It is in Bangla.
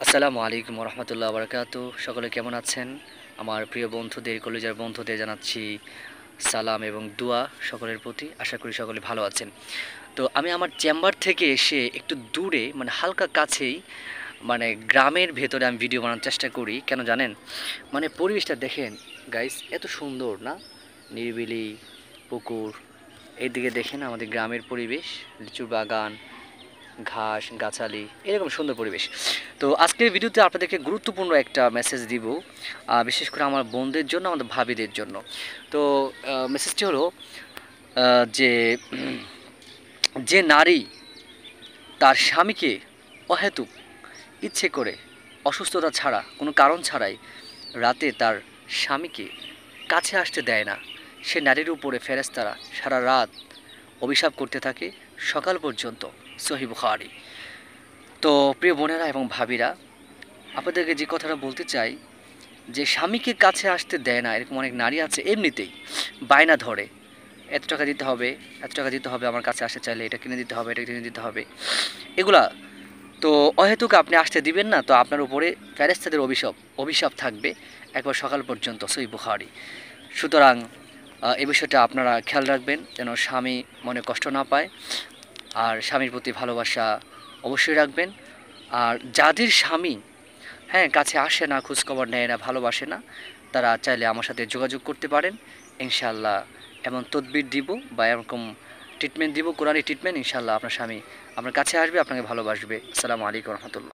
আসসালামু আলাইকুম রহমতুল্লাহ বারকাত। সকলে কেমন আছেন? আমার প্রিয় বন্ধুদের, কলেজের বন্ধুদের জানাচ্ছি সালাম এবং দোয়া সকলের প্রতি। আশা করি সকলে ভালো আছেন। তো আমি আমার চেম্বার থেকে এসে একটু দূরে, মানে হালকা কাছেই, মানে গ্রামের ভেতরে আমি ভিডিও বানানোর চেষ্টা করি। কেন জানেন? মানে পরিবেশটা দেখেন গাইস, এত সুন্দর না? নিরিবিলি পুকুর, এইদিকে দেখেন আমাদের গ্রামের পরিবেশ, লিচুর বাগান, ঘাস গাছালি, এরকম সুন্দর পরিবেশ। তো আজকের ভিডিওতে আপনাদেরকে গুরুত্বপূর্ণ একটা মেসেজ দিব, বিশেষ করে আমার বোনদের জন্য, আমাদের ভাবিদের জন্য। তো মেসেজটি হলো যে যে নারী তার স্বামীকে অহেতুক ইচ্ছে করে, অসুস্থতা ছাড়া, কোনো কারণ ছাড়াই রাতে তার স্বামীকে কাছে আসতে দেয় না, সে নারীর উপরে ফেরেশতারা সারা রাত অভিশাপ করতে থাকে সকাল পর্যন্ত। সহিহ বুখারী। তো প্রিয় বোনেরা এবং ভাবিরা, আপনাদেরকে যে কথাটা বলতে চাই, যে স্বামীকে কাছে আসতে দেয় না এরকম অনেক নারী আছে, এমনিতেই বায়না ধরে, এত টাকা দিতে হবে, এত টাকা দিতে হবে, আমার কাছে আসতে চাইলে এটা কিনে দিতে হবে, এটা কিনে দিতে হবে, এগুলা। তো অহেতুক আপনি আসতে দিবেন না, তো আপনার উপরে ফেরেশতাদের অভিশাপ থাকবে একবার সকাল পর্যন্ত। সহিহ বুখারী। সুতরাং এই বিষয়টা আপনারা খেয়াল রাখবেন যেন স্বামী মনে কষ্ট না পায়, আর স্বামীর প্রতি ভালোবাসা অবশ্যই রাখবেন। আর যাদের স্বামী কাছে আসে না, খোঁজখবর নেয় না, ভালোবাসে না, তারা চাইলে আমার সাথে যোগাযোগ করতে পারেন। ইনশাআল্লাহ এমন তদবির দিব বা এরকম ট্রিটমেন্ট দিব, কোরআনি ট্রিটমেন্ট। ইনশাআল্লাহ আপনার স্বামী আপনার কাছে আসবে, আপনাকে ভালোবাসবে। আসসালামু আলাইকুম রহমতুল্লাহ।